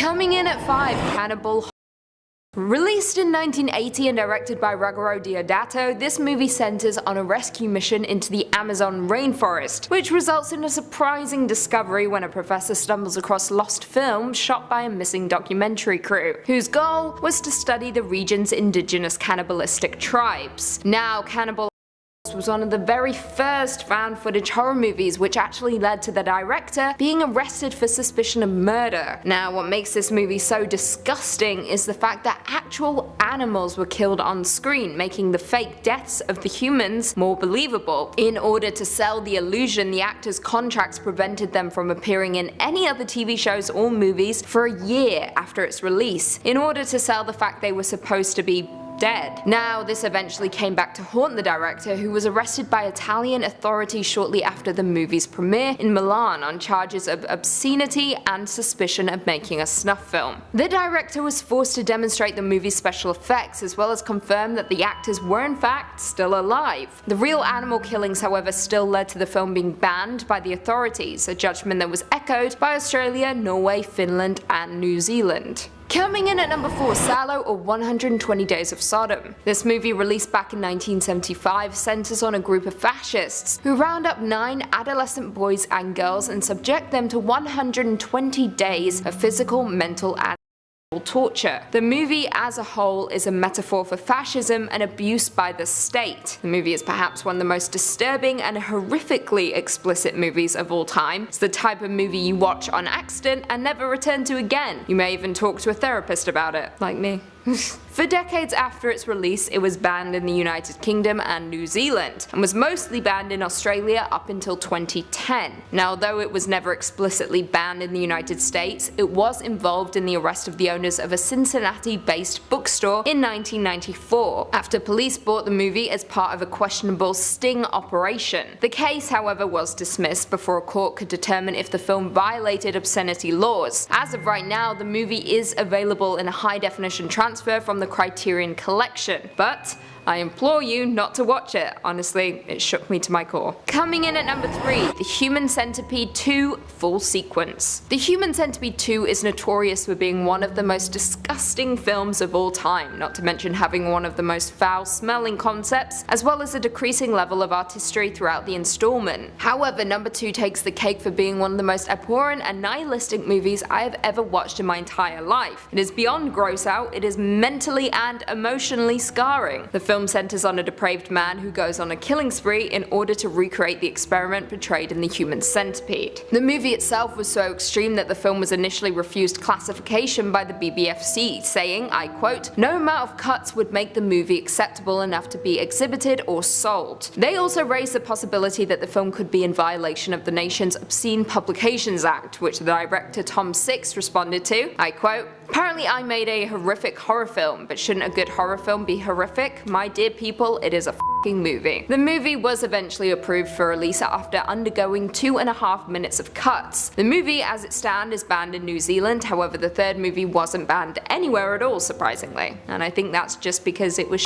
Coming in at 5, Cannibal. Released in 1980 and directed by Ruggero Deodato, this movie centers on a rescue mission into the Amazon rainforest, which results in a surprising discovery when a professor stumbles across lost film shot by a missing documentary crew, whose goal was to study the region's indigenous cannibalistic tribes. Now, Cannibal was one of the very first found footage horror movies, which actually led to the director being arrested for suspicion of murder. Now, what makes this movie so disgusting is the fact that actual animals were killed on screen, making the fake deaths of the humans more believable. In order to sell the illusion, the actors' contracts prevented them from appearing in any other TV shows or movies for a year after its release, in order to sell the fact they were supposed to be dead. Now, this eventually came back to haunt the director, who was arrested by Italian authorities shortly after the movie's premiere in Milan on charges of obscenity and suspicion of making a snuff film. The director was forced to demonstrate the movie's special effects, as well as confirm that the actors were in fact still alive. The real animal killings, however, still led to the film being banned by the authorities, a judgment that was echoed by Australia, Norway, Finland, and New Zealand. Coming in at number 4, Salò or 120 Days of Sodom. This movie, released back in 1975, centers on a group of fascists who round up 9 adolescent boys and girls and subject them to 120 days of physical, mental, and torture. The movie as a whole is a metaphor for fascism and abuse by the state. The movie is perhaps one of the most disturbing and horrifically explicit movies of all time. It's the type of movie you watch on accident and never return to again. You may even talk to a therapist about it, like me. For decades after its release, it was banned in the United Kingdom and New Zealand, and was mostly banned in Australia up until 2010. Now, although it was never explicitly banned in the United States, it was involved in the arrest of the owners of a Cincinnati-based bookstore in 1994, after police bought the movie as part of a questionable sting operation. The case, however, was dismissed before a court could determine if the film violated obscenity laws. As of right now, the movie is available in a high-definition transfer from the Criterion Collection, but I implore you not to watch it. Honestly, it shook me to my core. Coming in at number 3, The Human Centipede 2 Full Sequence. The Human Centipede 2 is notorious for being one of the most disgusting films of all time, not to mention having one of the most foul-smelling concepts, as well as a decreasing level of artistry throughout the installment. However, number 2 takes the cake for being one of the most abhorrent and nihilistic movies I have ever watched in my entire life. It is beyond gross out, it is mentally and emotionally scarring. The film centers on a depraved man who goes on a killing spree in order to recreate the experiment portrayed in The Human Centipede. The movie itself was so extreme that the film was initially refused classification by the BBFC, saying, I quote, "No amount of cuts would make the movie acceptable enough to be exhibited or sold." They also raised the possibility that the film could be in violation of the nation's Obscene Publications Act, which the director Tom Six responded to, I quote, "Apparently I made a horrific horror film, but shouldn't a good horror film be horrific? My dear people, it is a f***ing movie." The movie was eventually approved for release after undergoing 2.5 minutes of cuts. The movie as it stands is banned in New Zealand, however the third movie wasn't banned anywhere at all, surprisingly. And I think that's just because it was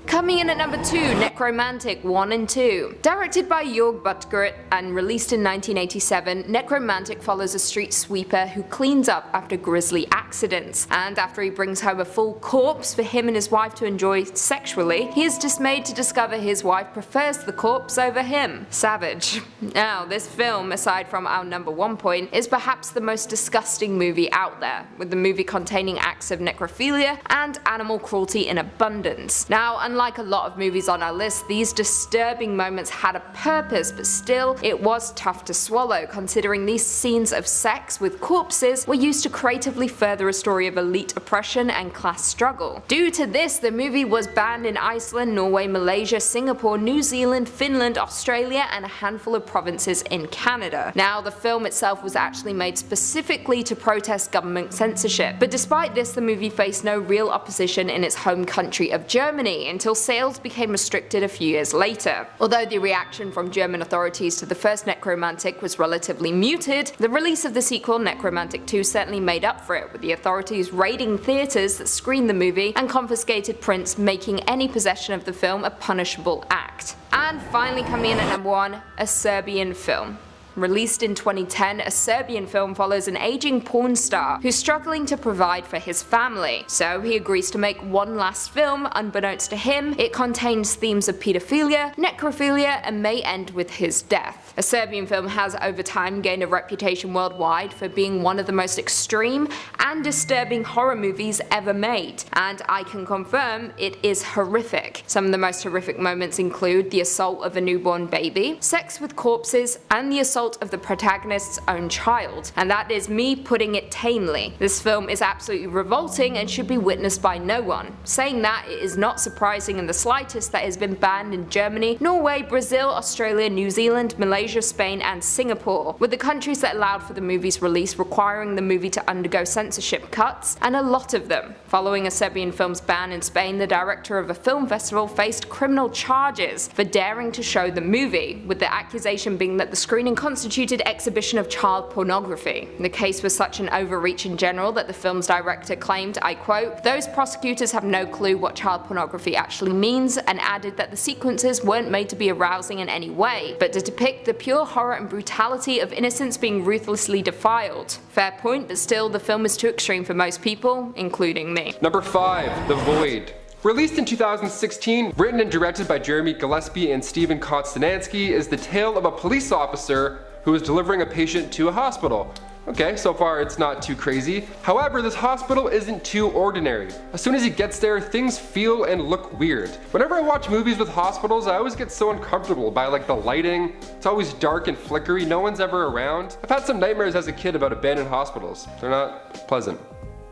Coming in at number 2, Necromantic 1 and 2. Directed by Jörg Buttgereit and released in 1987, Necromantic follows a street sweeper who cleans up after grisly accidents, and after he brings home a full corpse for him and his wife to enjoy sexually, he is dismayed to discover his wife prefers the corpse over him. Savage. Now, this film, aside from our number 1 point, is perhaps the most disgusting movie out there, with the movie containing acts of necrophilia and animal cruelty in abundance. Now, unlike a lot of movies on our list, these disturbing moments had a purpose, but still, it was tough to swallow, considering these scenes of sex with corpses were used to creatively further a story of elite oppression and class struggle. Due to this, the movie was banned in Iceland, Norway, Malaysia, Singapore, New Zealand, Finland, Australia, and a handful of provinces in Canada. Now, the film itself was actually made specifically to protest government censorship, but despite this, the movie faced no real opposition in its home country of Germany until sales became restricted a few years later. Although the reaction from German authorities to the first Necromantic was relatively muted, the release of the sequel Necromantic 2 certainly made up for it, with the authorities raiding theatres that screened the movie and confiscated prints, making any possession of the film a punishable act. And finally coming in at number 1, a Serbian film. Released in 2010, a Serbian film follows an aging porn star who's struggling to provide for his family. So he agrees to make one last film. Unbeknownst to him, it contains themes of pedophilia, necrophilia, and may end with his death. A Serbian film has over time gained a reputation worldwide for being one of the most extreme and disturbing horror movies ever made, and I can confirm it is horrific. Some of the most horrific moments include the assault of a newborn baby, sex with corpses, and the assault of the protagonist's own child, and that is me putting it tamely. This film is absolutely revolting and should be witnessed by no one. Saying that, it is not surprising in the slightest that it has been banned in Germany, Norway, Brazil, Australia, New Zealand, Malaysia, Spain, and Singapore, with the countries that allowed for the movie's release requiring the movie to undergo censorship cuts, and a lot of them. Following a Serbian film's ban in Spain, the director of a film festival faced criminal charges for daring to show the movie, with the accusation being that the screening constituted exhibition of child pornography. The case was such an overreach in general that the film's director claimed, I quote, "Those prosecutors have no clue what child pornography actually means," and added that the sequences weren't made to be arousing in any way, but to depict the pure horror and brutality of innocence being ruthlessly defiled. Fair point, but still the film is too extreme for most people, including me. Number 5. The Void. Released in 2016, written and directed by Jeremy Gillespie and Steven Konstantansky, is the tale of a police officer who is delivering a patient to a hospital. Okay, so far it's not too crazy. However, this hospital isn't too ordinary. As soon as he gets there, things feel and look weird. Whenever I watch movies with hospitals, I always get so uncomfortable by like the lighting. It's always dark and flickery, no one's ever around. I've had some nightmares as a kid about abandoned hospitals. They're not pleasant.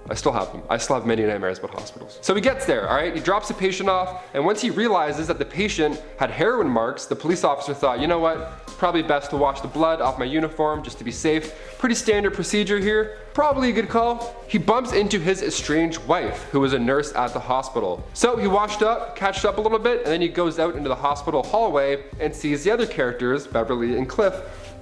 I still have them. I still have many nightmares about hospitals. So he gets there, alright? He drops the patient off, and once he realizes that the patient had heroin marks, the police officer thought, you know what? Probably best to wash the blood off my uniform just to be safe. Pretty standard procedure here. Probably a good call. He bumps into his estranged wife, who was a nurse at the hospital. So he washed up, catched up a little bit, and then he goes out into the hospital hallway and sees the other characters, Beverly and Cliff,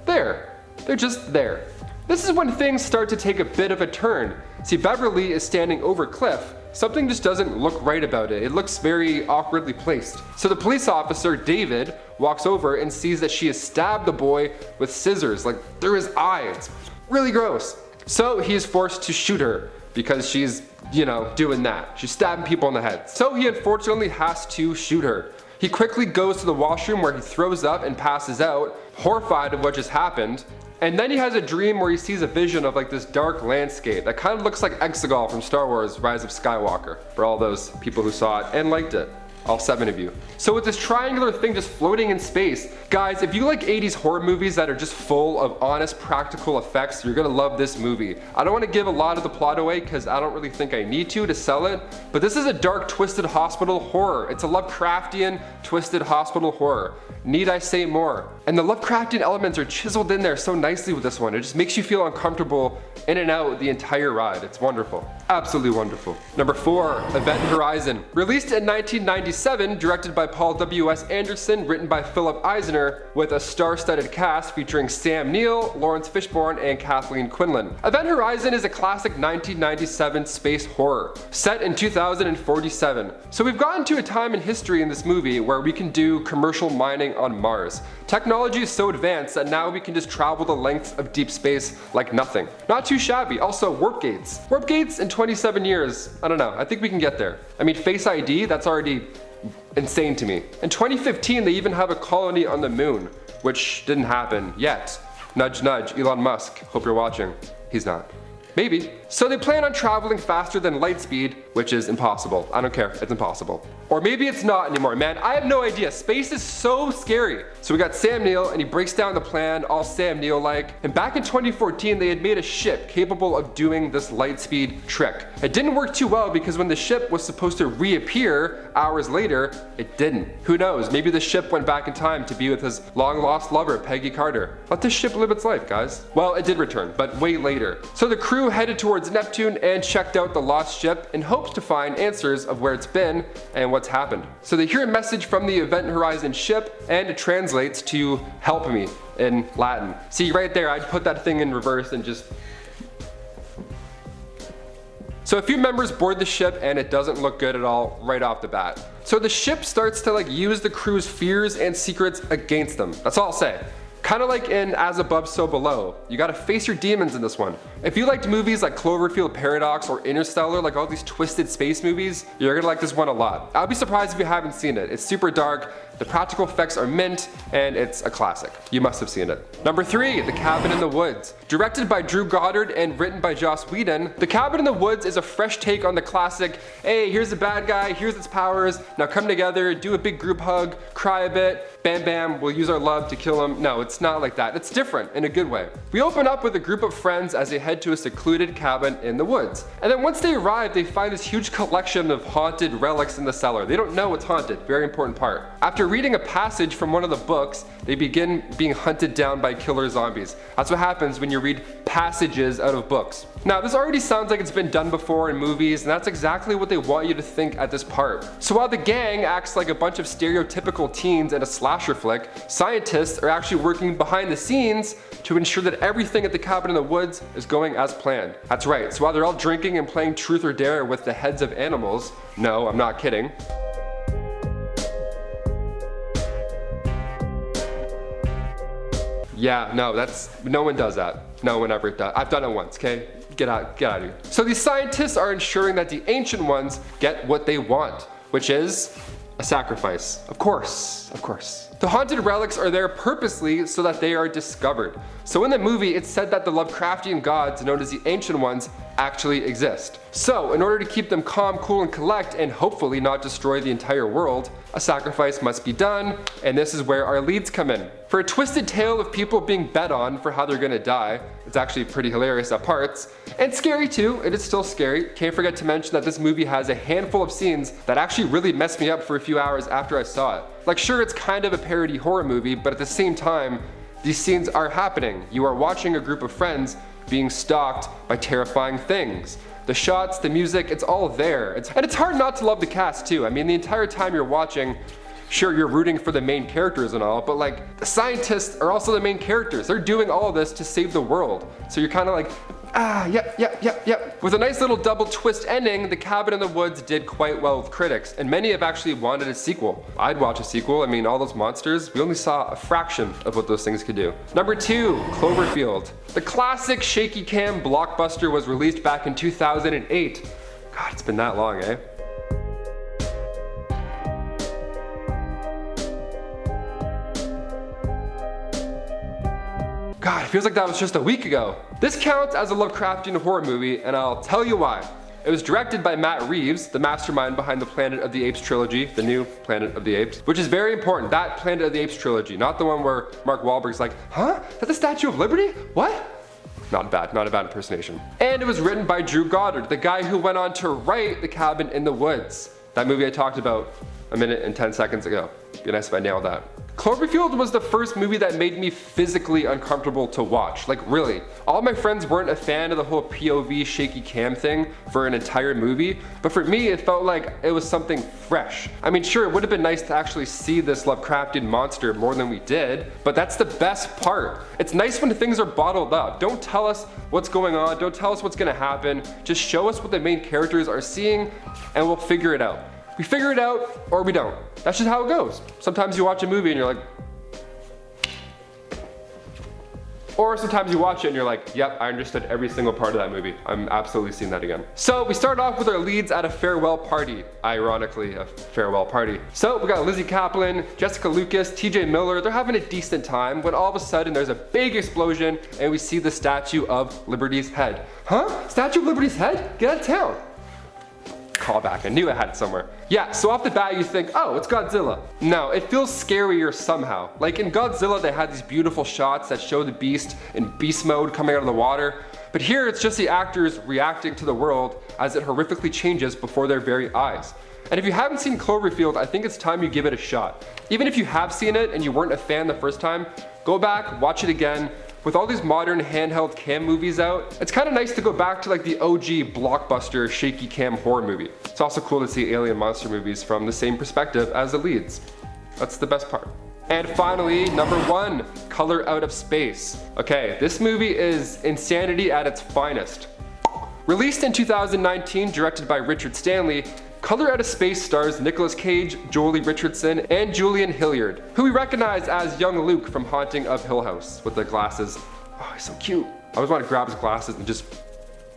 there. They're just there. This is when things start to take a bit of a turn. See, Beverly is standing over Cliff. Something just doesn't look right about it. It looks very awkwardly placed. So the police officer, David, walks over and sees that she has stabbed the boy with scissors, like through his eye. It's really gross. So he is forced to shoot her because she's, you know, doing that. She's stabbing people in the head. So he unfortunately has to shoot her. He quickly goes to the washroom where he throws up and passes out, horrified of what just happened. And then he has a dream where he sees a vision of like this dark landscape that kind of looks like Exegol from Star Wars Rise of Skywalker, for all those people who saw it and liked it. All 7 of you. So with this triangular thing just floating in space, guys, if you like 80s horror movies that are just full of honest practical effects, you're gonna love this movie. I don't want to give a lot of the plot away because I don't really think I need to sell it, but this is a dark, twisted hospital horror. It's a Lovecraftian, twisted hospital horror. Need I say more? And the Lovecraftian elements are chiseled in there so nicely with this one. It just makes you feel uncomfortable in and out the entire ride. It's wonderful. Absolutely wonderful. Number 4, Event Horizon. Released in 1997, directed by Paul W.S. Anderson, written by Philip Eisner, with a star-studded cast featuring Sam Neill, Lawrence Fishburne, and Kathleen Quinlan. Event Horizon is a classic 1997 space horror, set in 2047. So we've gotten to a time in history in this movie where we can do commercial mining on Mars. Technology is so advanced that now we can just travel the lengths of deep space like nothing. Not too shabby. Also, warp gates. Warp gates in 27 years, I don't know, I think we can get there. I mean, Face ID, that's already insane to me. In 2015, they even have a colony on the moon, which didn't happen yet. Nudge nudge, Elon Musk, hope you're watching. He's not. Maybe. So they plan on traveling faster than light speed, which is impossible. I don't care, it's impossible. Or maybe it's not anymore, man. I have no idea. Space is so scary. So we got Sam Neill, and he breaks down the plan, all Sam Neill-like. And back in 2014, they had made a ship capable of doing this light speed trick. It didn't work too well because when the ship was supposed to reappear hours later, it didn't. Who knows? Maybe the ship went back in time to be with his long-lost lover, Peggy Carter. Let this ship live its life, guys. Well, it did return, but way later. So the crew headed towards Neptune and checked out the lost ship in hopes to find answers of where it's been and what's happened. So they hear a message from the Event Horizon ship, and it translates to "help me" in Latin. See, right there, I'd put that thing in reverse and just... So a few members board the ship, and it doesn't look good at all right off the bat. So the ship starts to use the crew's fears and secrets against them. That's all I'll say. Kind of like in As Above, So Below. You gotta face your demons in this one. If you liked movies like Cloverfield Paradox or Interstellar, like all these twisted space movies, you're gonna like this one a lot. I'll be surprised if you haven't seen it. It's super dark, the practical effects are mint, and it's a classic. You must have seen it. Number 3, The Cabin in the Woods. Directed by Drew Goddard and written by Joss Whedon, The Cabin in the Woods is a fresh take on the classic, hey, here's the bad guy, here's its powers, now come together, do a big group hug, cry a bit, bam bam, we'll use our love to kill him. No, it's not like that. It's different in a good way. We open up with a group of friends as they head to a secluded cabin in the woods. And then once they arrive, they find this huge collection of haunted relics in the cellar. They don't know it's haunted, very important part. After reading a passage from one of the books, they begin being hunted down by killer zombies. That's what happens when you read passages out of books. Now, this already sounds like it's been done before in movies, and that's exactly what they want you to think at this part. So while the gang acts like a bunch of stereotypical teens in a slasher flick, scientists are actually working behind the scenes to ensure that everything at the cabin in the woods is going as planned. That's right, so while they're all drinking and playing truth or dare with the heads of animals, no, I'm not kidding. Yeah, no, no one does that. No one ever does. I've done it once, okay? Get out of here. So these scientists are ensuring that the ancient ones get what they want, which is a sacrifice. Of course, of course. The haunted relics are there purposely so that they are discovered. So in the movie, it's said that the Lovecraftian gods, known as the Ancient Ones, actually exist. So in order to keep them calm, cool, and collect, and hopefully not destroy the entire world, a sacrifice must be done, and this is where our leads come in. For a twisted tale of people being bet on for how they're gonna die, it's actually pretty hilarious at parts, and scary too. It is still scary. Can't forget to mention that this movie has a handful of scenes that actually really messed me up for a few hours after I saw it. Like, sure, it's kind of a parody horror movie, but at the same time, these scenes are happening. You are watching a group of friends being stalked by terrifying things. The shots, the music, it's all there. And it's hard not to love the cast too. I mean, the entire time you're watching, sure, you're rooting for the main characters and all, but like, the scientists are also the main characters. They're doing all of this to save the world. So you're kind of like, yep. With a nice little double twist ending, The Cabin in the Woods did quite well with critics, and many have actually wanted a sequel. I'd watch a sequel. I mean, all those monsters, we only saw a fraction of what those things could do. Number 2, Cloverfield. The classic shaky cam blockbuster was released back in 2008. God, it's been that long, eh? God, it feels like that was just a week ago. This counts as a Lovecraftian horror movie, and I'll tell you why. It was directed by Matt Reeves, the mastermind behind the Planet of the Apes trilogy, the new Planet of the Apes, which is very important. That Planet of the Apes trilogy, not the one where Mark Wahlberg's like, huh? That's the Statue of Liberty? What? Not a bad impersonation. And it was written by Drew Goddard, the guy who went on to write The Cabin in the Woods. That movie I talked about a minute and 10 seconds ago. Be nice if I nailed that. Cloverfield was the first movie that made me physically uncomfortable to watch, like really. All my friends weren't a fan of the whole POV shaky cam thing for an entire movie, but for me it felt like it was something fresh. I mean, sure, it would have been nice to actually see this Lovecraftian monster more than we did, but that's the best part. It's nice when things are bottled up. Don't tell us what's going on, don't tell us what's gonna happen, just show us what the main characters are seeing and we'll figure it out. We figure it out or we don't. That's just how it goes. Sometimes you watch a movie and you're like, or sometimes you watch it and you're like, yep, I understood every single part of that movie. I'm absolutely seeing that again. So we start off with our leads at a farewell party. Ironically, a farewell party. So we got Lizzie Kaplan, Jessica Lucas, TJ Miller. They're having a decent time when all of a sudden there's a big explosion and we see the Statue of Liberty's head. Huh? Statue of Liberty's head? Get out of town. Callback. I knew I had it somewhere. Yeah, so off the bat you think, oh, it's Godzilla. No, it feels scarier somehow. Like in Godzilla, they had these beautiful shots that show the beast in beast mode coming out of the water. But here it's just the actors reacting to the world as it horrifically changes before their very eyes. And if you haven't seen Cloverfield, I think it's time you give it a shot. Even if you have seen it and you weren't a fan the first time, go back, watch it again. With all these modern handheld cam movies out, it's kind of nice to go back to like the OG blockbuster shaky cam horror movie. It's also cool to see alien monster movies from the same perspective as the leads. That's the best part. And finally, number 1, Color Out of Space. Okay, this movie is insanity at its finest. Released in 2019, directed by Richard Stanley, Color Out of Space stars Nicolas Cage, Jolie Richardson, and Julian Hilliard, who we recognize as young Luke from Haunting of Hill House with the glasses. Oh, he's so cute. I always want to grab his glasses and just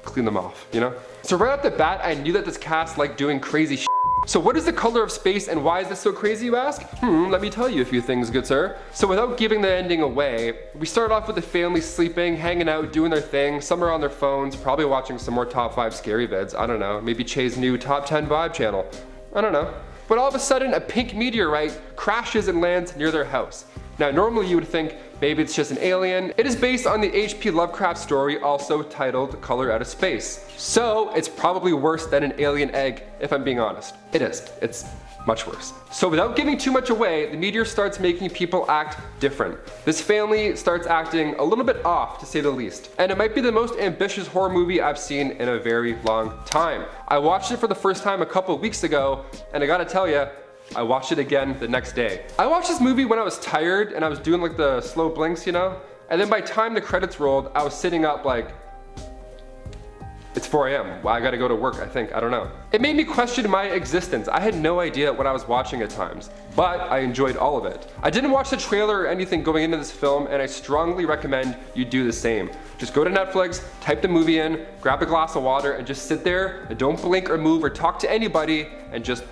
clean them off, you know? So right off the bat, I knew that this cast liked doing crazy shit. So what is the Color of Space and why is this so crazy, you ask? Let me tell you a few things, good sir. So without giving the ending away, we start off with the family sleeping, hanging out, doing their thing. Some are on their phones, probably watching some more top 5 scary vids. I don't know, maybe Che's new top 10 vibe channel. I don't know. But all of a sudden, a pink meteorite crashes and lands near their house. Now, normally you would think maybe it's just an alien. It is based on the H.P. Lovecraft story, also titled Color Out of Space. So it's probably worse than an alien egg, if I'm being honest. It is. It's much worse. So without giving too much away, the meteor starts making people act different. This family starts acting a little bit off, to say the least. And it might be the most ambitious horror movie I've seen in a very long time. I watched it for the first time a couple of weeks ago, and I gotta tell you, I watched it again the next day. I watched this movie when I was tired and I was doing like the slow blinks, you know? And then by the time the credits rolled, I was sitting up like, it's 4 a.m. Well, I gotta go to work, I think. I don't know. It made me question my existence. I had no idea what I was watching at times, but I enjoyed all of it. I didn't watch the trailer or anything going into this film, and I strongly recommend you do the same. Just go to Netflix, type the movie in, grab a glass of water, and just sit there and don't blink or move or talk to anybody and just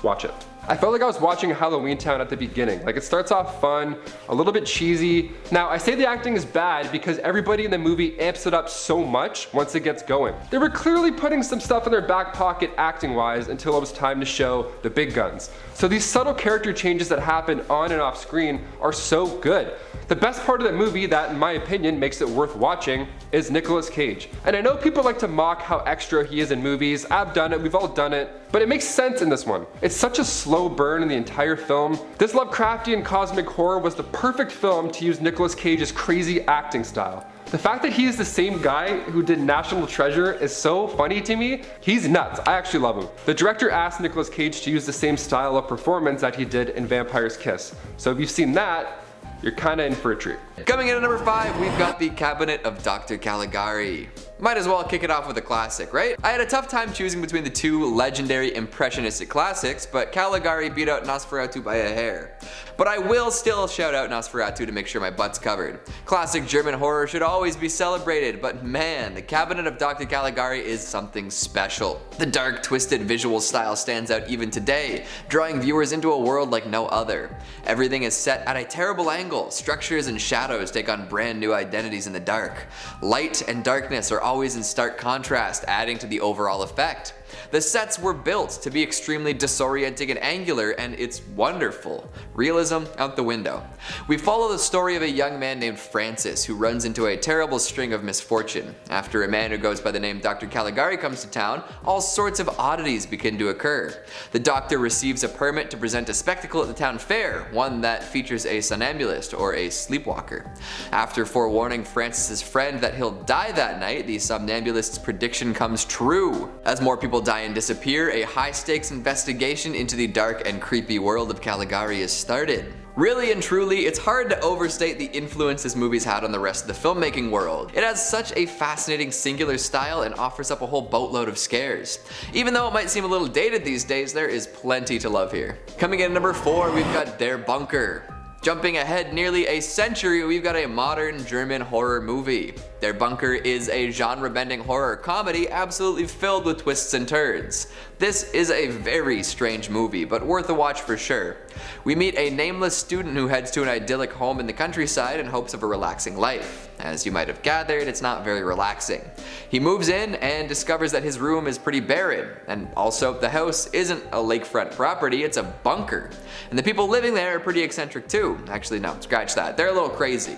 watch it. I felt like I was watching Halloween Town at the beginning. Like, it starts off fun, a little bit cheesy. Now, I say the acting is bad because everybody in the movie amps it up so much once it gets going. They were clearly putting some stuff in their back pocket acting-wise until it was time to show the big guns. So these subtle character changes that happen on and off screen are so good. The best part of the movie that, in my opinion, makes it worth watching is Nicolas Cage. And I know people like to mock how extra he is in movies. I've done it, we've all done it, but it makes sense in this one. It's such a slow burn in the entire film. This Lovecraftian cosmic horror was the perfect film to use Nicolas Cage's crazy acting style. The fact that he is the same guy who did National Treasure is so funny to me. He's nuts. I actually love him. The director asked Nicolas Cage to use the same style of performance that he did in Vampire's Kiss. So if you've seen that, you're kinda in for a treat. Coming in at number 5, we've got the Cabinet of Dr. Caligari. Might as well kick it off with a classic, right? I had a tough time choosing between the two legendary impressionistic classics, but Caligari beat out Nosferatu by a hair. But I will still shout out Nosferatu to make sure my butt's covered. Classic German horror should always be celebrated, but man, the Cabinet of Dr. Caligari is something special. The dark, twisted visual style stands out even today, drawing viewers into a world like no other. Everything is set at a terrible angle. Structures and shadows take on brand new identities in the dark. Light and darkness are always in stark contrast, adding to the overall effect. The sets were built to be extremely disorienting and angular, and it's wonderful. Realism out the window. We follow the story of a young man named Francis who runs into a terrible string of misfortune. After a man who goes by the name Dr. Caligari comes to town, all sorts of oddities begin to occur. The doctor receives a permit to present a spectacle at the town fair, one that features a somnambulist or a sleepwalker. After forewarning Francis's friend that he'll die that night, the somnambulist's prediction comes true. As more people die and disappear, a high-stakes investigation into the dark and creepy world of Caligari is started. Really and truly, it's hard to overstate the influence this movie's had on the rest of the filmmaking world. It has such a fascinating singular style and offers up a whole boatload of scares. Even though it might seem a little dated these days, there is plenty to love here. Coming in at number 4, we've got Der Bunker. Jumping ahead nearly a century, we've got a modern German horror movie. Der Bunker is a genre-bending horror comedy absolutely filled with twists and turns. This is a very strange movie, but worth a watch for sure. We meet a nameless student who heads to an idyllic home in the countryside in hopes of a relaxing life. As you might have gathered, it's not very relaxing. He moves in and discovers that his room is pretty barren, and also the house isn't a lakefront property, it's a bunker. And the people living there are pretty eccentric too. Actually no, scratch that, they're a little crazy.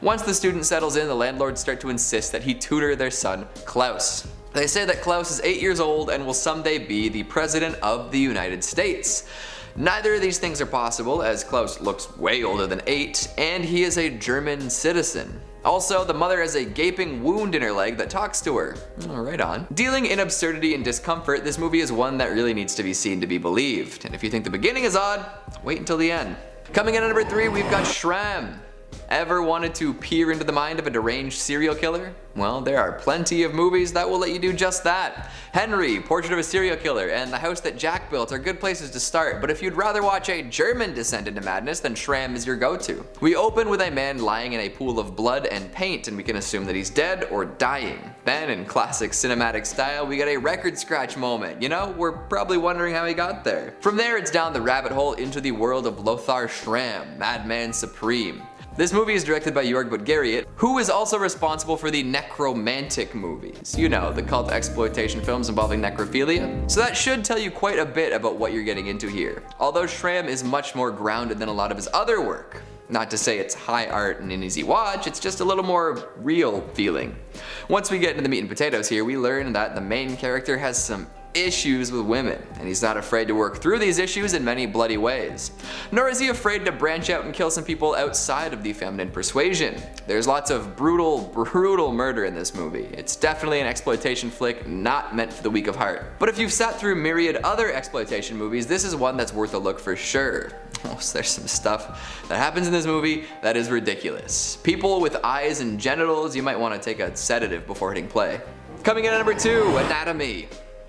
Once the student settles in, the landlords start to insist that he tutor their son, Klaus. They say that Klaus is 8 years old and will someday be the President of the United States. Neither of these things are possible, as Klaus looks way older than 8, and he is a German citizen. Also, the mother has a gaping wound in her leg that talks to her. Right on. Dealing in absurdity and discomfort, this movie is one that really needs to be seen to be believed. And if you think the beginning is odd, wait until the end. Coming in at number 3, we've got SRAM. Ever wanted to peer into the mind of a deranged serial killer? Well, there are plenty of movies that will let you do just that. Henry, Portrait of a Serial Killer, and The House That Jack Built are good places to start, but if you'd rather watch a German descent into madness, then SRAM is your go-to. We open with a man lying in a pool of blood and paint, and we can assume that he's dead or dying. Then, in classic cinematic style, we get a record scratch moment. You know, we're probably wondering how he got there. From there, it's down the rabbit hole into the world of Lothar Schramm, Madman Supreme. This movie is directed by Jörg Buttgereit, who is also responsible for the Necromantic movies. You know, the cult exploitation films involving necrophilia. So that should tell you quite a bit about what you're getting into here. Although Schramm is much more grounded than a lot of his other work. Not to say it's high art and an easy watch, it's just a little more real feeling. Once we get into the meat and potatoes here, we learn that the main character has some issues with women, and he's not afraid to work through these issues in many bloody ways. Nor is he afraid to branch out and kill some people outside of the feminine persuasion. There's lots of brutal murder in this movie. It's definitely an exploitation flick, not meant for the weak of heart. But if you've sat through myriad other exploitation movies, this is one that's worth a look for sure. Oh, so there's some stuff that happens in this movie that is ridiculous. People with eyes and genitals, you might want to take a sedative before hitting play. Coming in at number 2, Anatomy.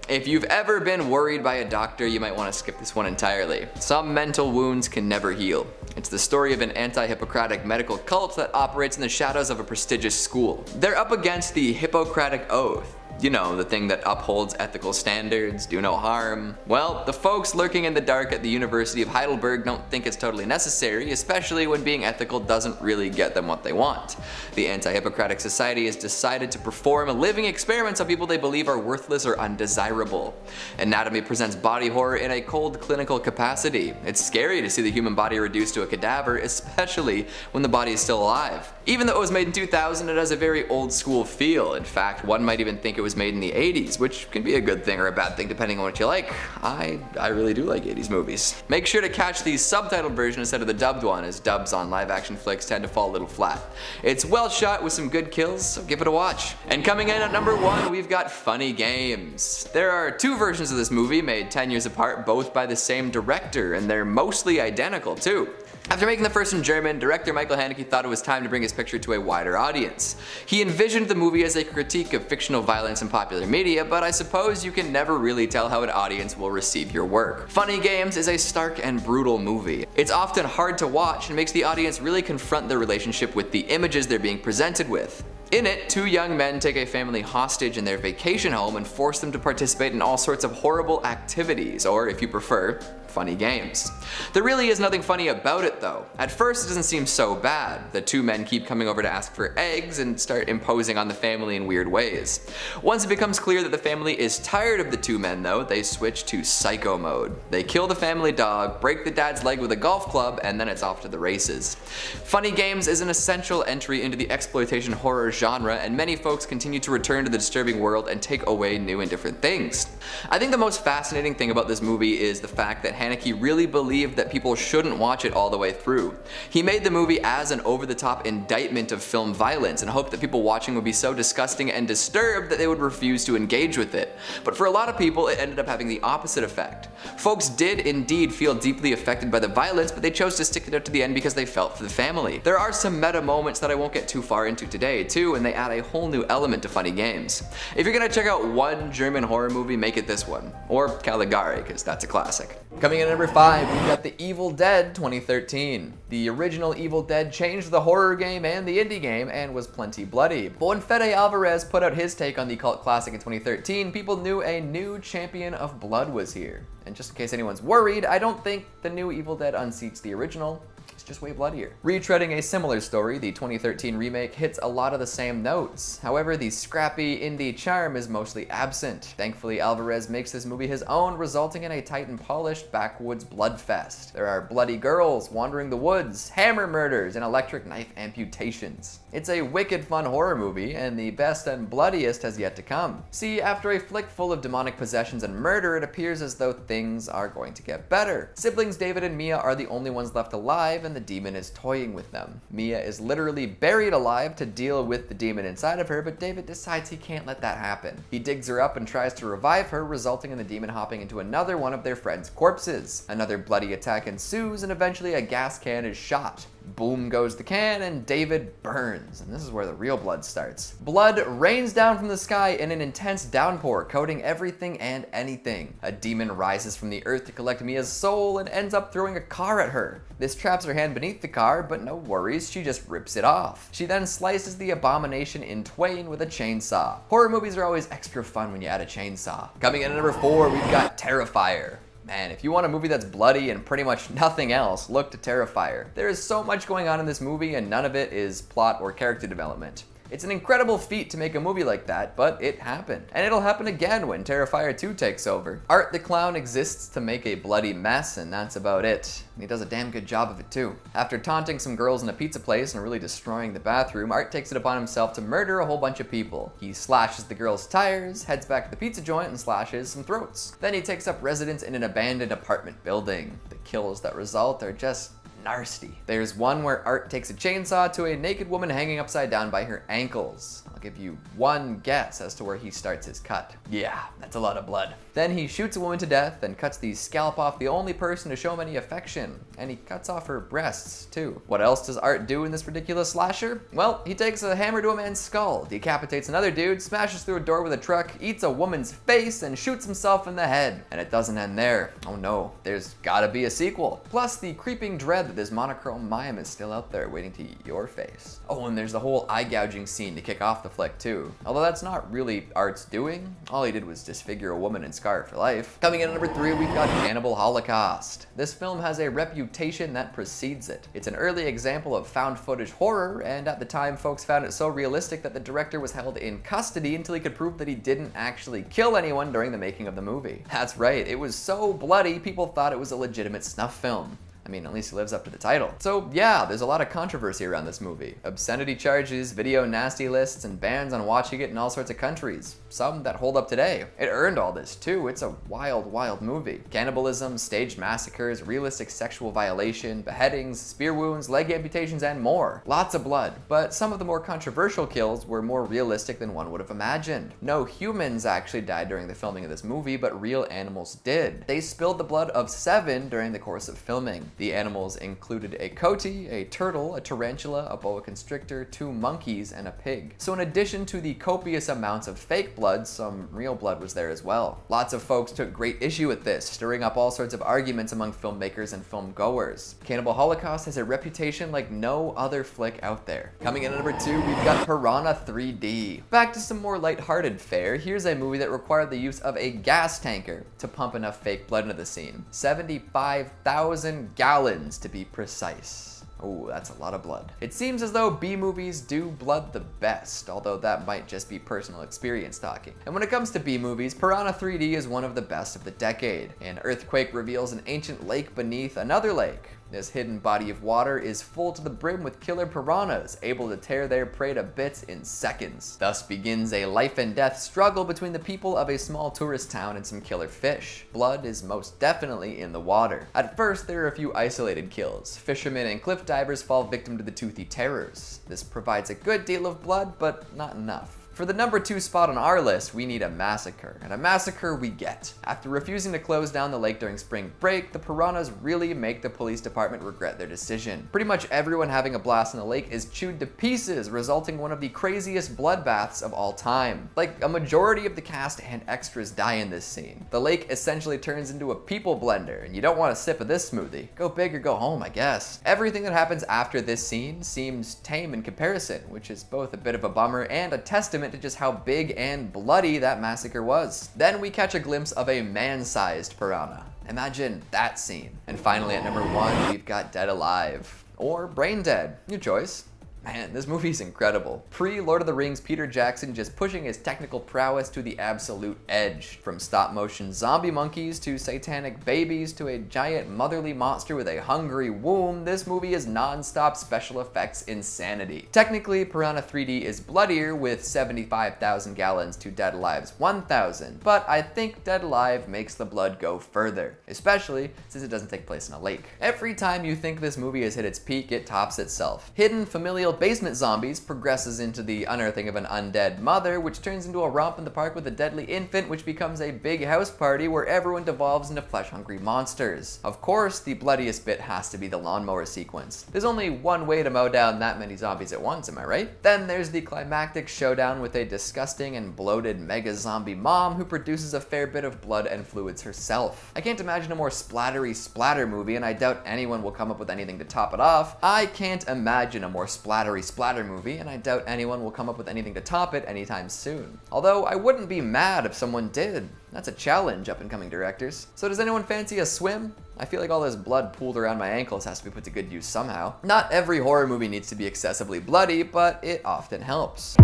If you've ever been worried by a doctor, you might want to skip this one entirely. Some mental wounds can never heal. It's the story of an anti-Hippocratic medical cult that operates in the shadows of a prestigious school. They're up against the Hippocratic Oath. You know, the thing that upholds ethical standards, do no harm. Well, the folks lurking in the dark at the University of Heidelberg don't think it's totally necessary, especially when being ethical doesn't really get them what they want. The Anti-Hippocratic Society has decided to perform living experiments on people they believe are worthless or undesirable. Anatomy presents body horror in a cold clinical capacity. It's scary to see the human body reduced to a cadaver, especially when the body is still alive. Even though it was made in 2000, it has a very old school feel. In fact, one might even think it was made in the 80s, which can be a good thing or a bad thing depending on what you like. I really do like 80s movies. Make sure to catch the subtitled version instead of the dubbed one, as dubs on live action flicks tend to fall a little flat. It's well shot with some good kills, so give it a watch. And coming in at number 1, we've got Funny Games. There are 2 versions of this movie made 10 years apart, both by the same director, and they're mostly identical too. After making the first in German, director Michael Haneke thought it was time to bring his picture to a wider audience. He envisioned the movie as a critique of fictional violence in popular media, but I suppose you can never really tell how an audience will receive your work. Funny Games is a stark and brutal movie. It's often hard to watch and makes the audience really confront their relationship with the images they're being presented with. In it, 2 young men take a family hostage in their vacation home and force them to participate in all sorts of horrible activities, or if you prefer, funny games. There really is nothing funny about it though. At first it doesn't seem so bad. The 2 men keep coming over to ask for eggs and start imposing on the family in weird ways. Once it becomes clear that the family is tired of the 2 men though, they switch to psycho mode. They kill the family dog, break the dad's leg with a golf club, and then it's off to the races. Funny Games is an essential entry into the exploitation horror genre, and many folks continue to return to the disturbing world and take away new and different things. I think the most fascinating thing about this movie is the fact that Haneke really believed that people shouldn't watch it all the way through. He made the movie as an over-the-top indictment of film violence and hoped that people watching would be so disgusting and disturbed that they would refuse to engage with it. But for a lot of people, it ended up having the opposite effect. Folks did indeed feel deeply affected by the violence, but they chose to stick it out to the end because they felt for the family. There are some meta moments that I won't get too far into today too, and they add a whole new element to Funny Games. If you're gonna check out one German horror movie, make it this one. Or Caligari, because that's a classic. Coming in at number 5, we've got The Evil Dead 2013. The original Evil Dead changed the horror game and the indie game and was plenty bloody. But when Fede Alvarez put out his take on the cult classic in 2013, people knew a new champion of blood was here. And just in case anyone's worried, I don't think the new Evil Dead unseats the original. It's just way bloodier. Retreading a similar story, the 2013 remake hits a lot of the same notes. However, the scrappy indie charm is mostly absent. Thankfully, Alvarez makes this movie his own, resulting in a tight and polished backwoods bloodfest. There are bloody girls wandering the woods, hammer murders, and electric knife amputations. It's a wicked fun horror movie, and the best and bloodiest has yet to come. See, after a flick full of demonic possessions and murder, it appears as though things are going to get better. Siblings David and Mia are the only ones left alive, and the demon is toying with them. Mia is literally buried alive to deal with the demon inside of her, but David decides he can't let that happen. He digs her up and tries to revive her, resulting in the demon hopping into another one of their friends' corpses. Another bloody attack ensues, and eventually a gas can is shot. Boom goes the can, and David burns. And this is where the real blood starts. Blood rains down from the sky in an intense downpour, coating everything and anything. A demon rises from the earth to collect Mia's soul and ends up throwing a car at her. This traps her hand beneath the car, but no worries, she just rips it off. She then slices the abomination in twain with a chainsaw. Horror movies are always extra fun when you add a chainsaw. Coming in at number 4, we've got Terrifier. Man, if you want a movie that's bloody and pretty much nothing else, look to Terrifier. There is so much going on in this movie and none of it is plot or character development. It's an incredible feat to make a movie like that, but it happened. And it'll happen again when Terrifier 2 takes over. Art the Clown exists to make a bloody mess, and that's about it. And he does a damn good job of it too. After taunting some girls in a pizza place and really destroying the bathroom, Art takes it upon himself to murder a whole bunch of people. He slashes the girls' tires, heads back to the pizza joint and slashes some throats. Then he takes up residence in an abandoned apartment building. The kills that result are just nasty. There's one where Art takes a chainsaw to a naked woman hanging upside down by her ankles. I'll give you one guess as to where he starts his cut. Yeah, that's a lot of blood. Then he shoots a woman to death and cuts the scalp off the only person to show him any affection. And he cuts off her breasts too. What else does Art do in this ridiculous slasher? Well, he takes a hammer to a man's skull, decapitates another dude, smashes through a door with a truck, eats a woman's face, and shoots himself in the head. And it doesn't end there. Oh no, there's gotta be a sequel. Plus the creeping dread that this monochrome mime is still out there waiting to eat your face. Oh, and there's the whole eye gouging scene to kick off the flick too. Although that's not really Art's doing. All he did was disfigure a woman and scar her for life. Coming in at number 3, we've got Cannibal Holocaust. This film has a reputation that precedes it. It's an early example of found footage horror, and at the time folks found it so realistic that the director was held in custody until he could prove that he didn't actually kill anyone during the making of the movie. That's right, it was so bloody people thought it was a legitimate snuff film. I mean, at least he lives up to the title. So yeah, there's a lot of controversy around this movie. Obscenity charges, video nasty lists, and bans on watching it in all sorts of countries. Some that hold up today. It earned all this too. It's a wild, wild movie. Cannibalism, staged massacres, realistic sexual violation, beheadings, spear wounds, leg amputations, and more. Lots of blood. But some of the more controversial kills were more realistic than one would have imagined. No humans actually died during the filming of this movie, but real animals did. They spilled the blood of 7 during the course of filming. The animals included a coati, a turtle, a tarantula, a boa constrictor, 2 monkeys, and a pig. So in addition to the copious amounts of fake blood, some real blood was there as well. Lots of folks took great issue with this, stirring up all sorts of arguments among filmmakers and film goers. Cannibal Holocaust has a reputation like no other flick out there. Coming in at number 2, we've got Piranha 3D. Back to some more lighthearted fare, here's a movie that required the use of a gas tanker to pump enough fake blood into the scene. 75,000 gallons to be precise. Oh, that's a lot of blood. It seems as though B-movies do blood the best, although that might just be personal experience talking. And when it comes to B-movies, Piranha 3D is one of the best of the decade. An earthquake reveals an ancient lake beneath another lake. This hidden body of water is full to the brim with killer piranhas, able to tear their prey to bits in seconds. Thus begins a life and death struggle between the people of a small tourist town and some killer fish. Blood is most definitely in the water. At first, there are a few isolated kills. Fishermen and cliff divers fall victim to the toothy terrors. This provides a good deal of blood, but not enough. For the number 2 spot on our list, we need a massacre, and a massacre we get. After refusing to close down the lake during spring break, the piranhas really make the police department regret their decision. Pretty much everyone having a blast in the lake is chewed to pieces, resulting in one of the craziest bloodbaths of all time. Like, a majority of the cast and extras die in this scene. The lake essentially turns into a people blender, and you don't want a sip of this smoothie. Go big or go home, I guess. Everything that happens after this scene seems tame in comparison, which is both a bit of a bummer and a testament to just how big and bloody that massacre was. Then we catch a glimpse of a man-sized piranha. Imagine that scene. And finally at number 1, we've got Dead Alive. Or Brain Dead, your choice. Man, this movie's incredible. Pre-Lord of the Rings Peter Jackson just pushing his technical prowess to the absolute edge. From stop-motion zombie monkeys to satanic babies to a giant motherly monster with a hungry womb, this movie is non-stop special effects insanity. Technically, Piranha 3D is bloodier with 75,000 gallons to Dead Alive's 1,000, but I think Dead Alive makes the blood go further, especially since it doesn't take place in a lake. Every time you think this movie has hit its peak, it tops itself. Hidden familial real basement zombies progresses into the unearthing of an undead mother, which turns into a romp in the park with a deadly infant, which becomes a big house party where everyone devolves into flesh-hungry monsters. Of course, the bloodiest bit has to be the lawnmower sequence. There's only one way to mow down that many zombies at once, am I right? Then there's the climactic showdown with a disgusting and bloated mega zombie mom who produces a fair bit of blood and fluids herself. I can't imagine a more splattery splatter movie, and I doubt anyone will come up with anything to top it off. I can't imagine a more splattery splatter movie, and I doubt anyone will come up with anything to top it anytime soon. Although I wouldn't be mad if someone did. That's a challenge, up-and-coming directors. So does anyone fancy a swim? I feel like all this blood pooled around my ankles has to be put to good use somehow. Not every horror movie needs to be excessively bloody, but it often helps.